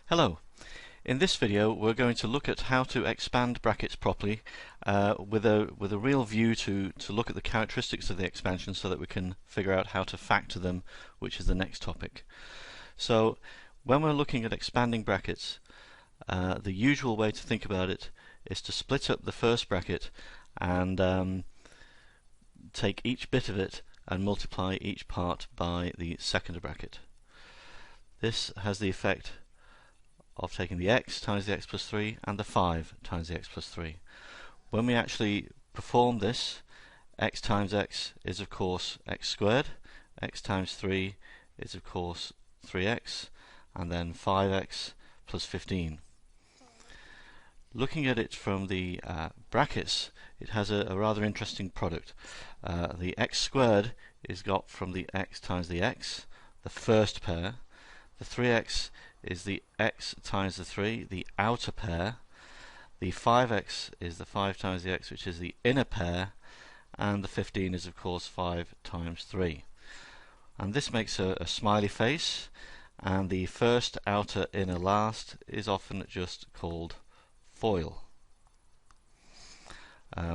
Hello. In this video we're going to look at how to expand brackets properly with a real view to look at the characteristics of the expansion so that we can figure out how to factor them, which is the next topic. So when we're looking at expanding brackets, the usual way to think about it is to split up the first bracket and take each bit of it and multiply each part by the second bracket. This has the effect of taking the x times the x plus 3 and the 5 times the x plus 3. When we actually perform this, x times x is of course x squared, x times 3 is of course 3x, and then 5x plus 15. Looking at it from the brackets, it has a rather interesting product. The x squared is got from the x times the x, the first pair. The 3x is the x times the 3, the outer pair. The 5x is the 5 times the x, which is the inner pair, and the 15 is of course 5 times 3. And this makes a smiley face, and the first, outer, inner, last is often just called FOIL.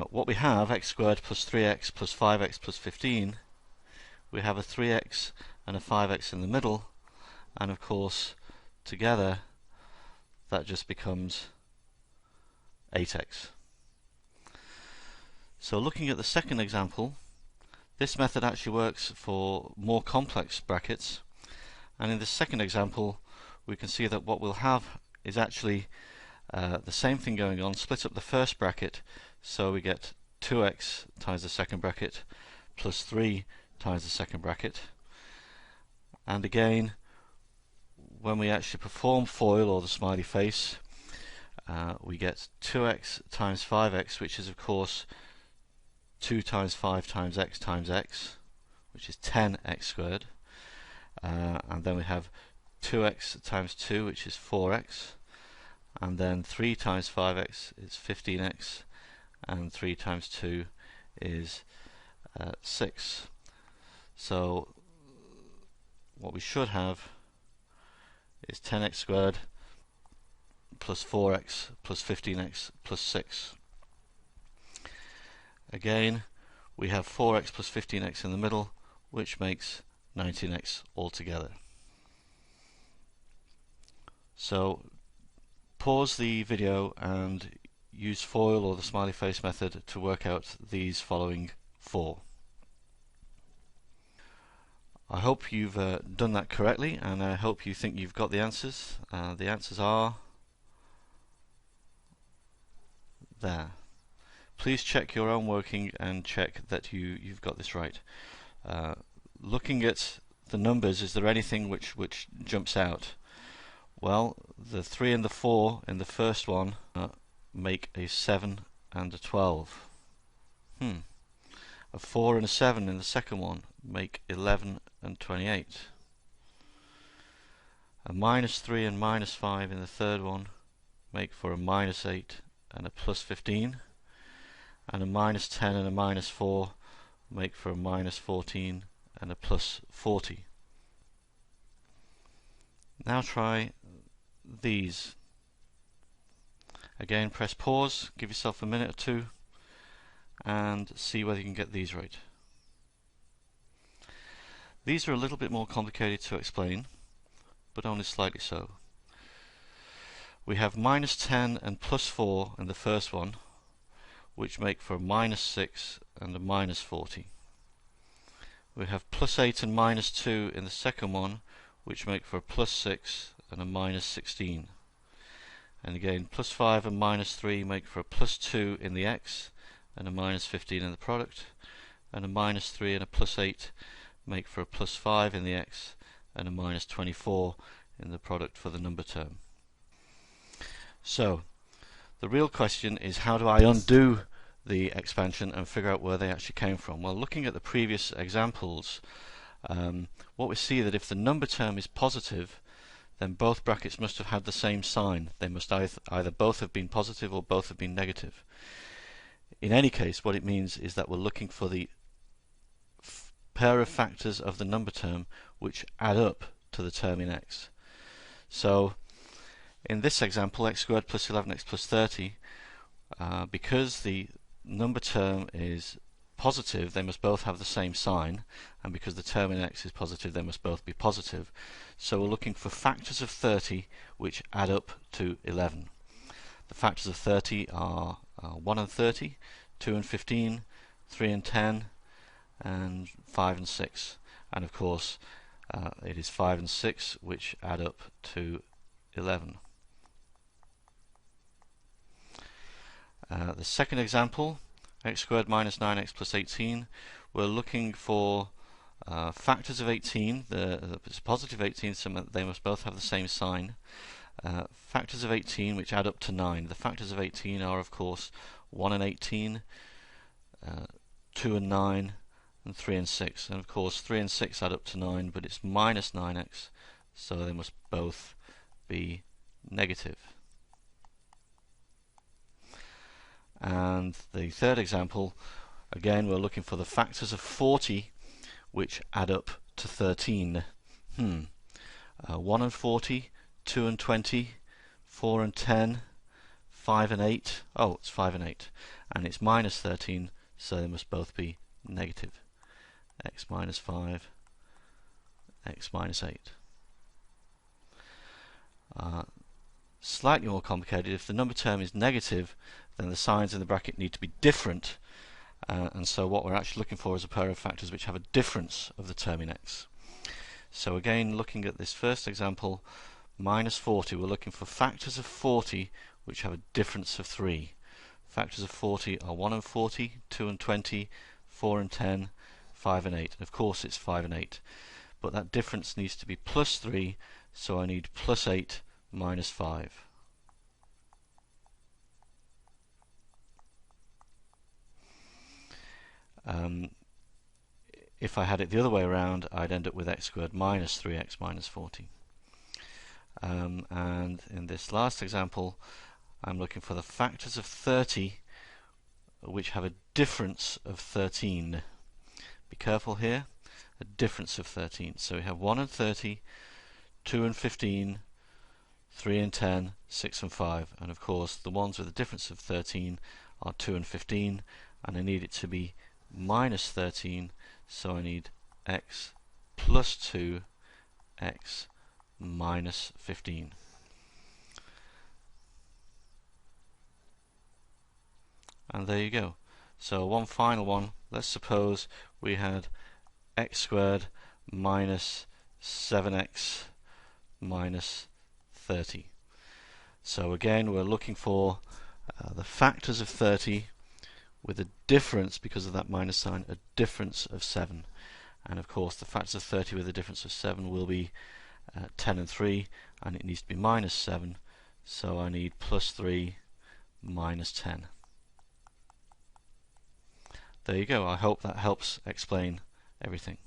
What we have, x squared plus 3x plus 5x plus 15, we have a 3x and a 5x in the middle, and of course together that just becomes 8x. So looking at the second example, this method actually works for more complex brackets, and in the second example we can see that what we'll have is actually the same thing going on. Split up the first bracket, so we get 2x times the second bracket plus 3 times the second bracket, and again when we actually perform FOIL, or the smiley face, we get 2x times 5x, which is of course 2 times 5 times x, which is 10x squared, and then we have 2x times 2, which is 4x, and then 3 times 5x is 15x, and 3 times 2 is 6. So what we should have is 10x squared plus 4x plus 15x plus 6. Again, we have 4x plus 15x in the middle, which makes 19x altogether. So pause the video and use FOIL, or the smiley face method, to work out these following four. I hope you've done that correctly, and I hope you think you've got the answers. The answers are there. Please check your own working and check that you've got this right. Looking at the numbers, is there anything which jumps out? Well, the 3 and the 4 in the first one make a 7 and a 12. A 4 and a 7 in the second one make 11 and 28. A minus 3 and minus 5 in the third one make for a minus 8 and a plus 15. And a minus 10 and a minus 4 make for a minus 14 and a plus 40. Now try these. Again, press pause, give yourself a minute or two, and see whether you can get these right. These are a little bit more complicated to explain, but only slightly so. We have minus 10 and plus 4 in the first one, which make for a minus 6 and a minus 40. We have plus 8 and minus 2 in the second one, which make for a plus 6 and a minus 16. And again, plus 5 and minus 3 make for a plus 2 in the x and a minus 15 in the product, and a minus 3 and a plus 8 make for a plus 5 in the x and a minus 24 in the product for the number term. So the real question is, how do I undo the expansion and figure out where they actually came from? Well, looking at the previous examples, what we see that if the number term is positive, then both brackets must have had the same sign. They must either both have been positive or both have been negative. In any case, what it means is that we're looking for the pair of factors of the number term which add up to the term in x. So In this example, x squared plus 11x plus 30, because the number term is positive, they must both have the same sign, and because the term in x is positive, they must both be positive. So we're looking for factors of 30 which add up to 11. The factors of 30 are 1 and 30, 2 and 15, 3 and 10, and 5 and 6. And of course, it is 5 and 6 which add up to 11. The second example, x squared minus 9x plus 18, we're looking for factors of 18. It's positive 18, so they must both have the same sign. Factors of 18 which add up to 9. The factors of 18 are, of course, 1 and 18, 2 and 9, and 3 and 6. And of course 3 and 6 add up to 9, but it's minus 9x, so they must both be negative. And the third example, again we're looking for the factors of 40 which add up to 13. 1 and 40, 2 and 20, 4 and 10, 5 and 8. Oh, it's 5 and 8. And it's minus 13, so they must both be negative. X minus 5, x minus 8. Slightly more complicated. If the number term is negative, then the signs in the bracket need to be different. And so what we're actually looking for is a pair of factors which have a difference of the term in x. So again, looking at this first example, minus 40, we're looking for factors of 40 which have a difference of 3. Factors of 40 are 1 and 40, 2 and 20, 4 and 10, 5 and 8. And of course it's 5 and 8. But that difference needs to be plus 3, so I need plus 8 minus 5. If I had it the other way around, I'd end up with x squared minus 3x minus 40. And in this last example, I'm looking for the factors of 30 which have a difference of 13. Be careful here, a difference of 13. So we have 1 and 30, 2 and 15, 3 and 10, 6 and 5. And of course the ones with a difference of 13 are 2 and 15, and I need it to be minus 13, so I need x plus 2, x minus 15. And there you go. So one final one. Let's suppose we had x squared minus 7x minus 30. So again, we're looking for the factors of 30 with a difference, because of that minus sign, a difference of 7. And of course the factors of 30 with a difference of 7 will be 10 and 3, and it needs to be minus 7, so I need plus 3 minus 10. There you go. I hope that helps explain everything.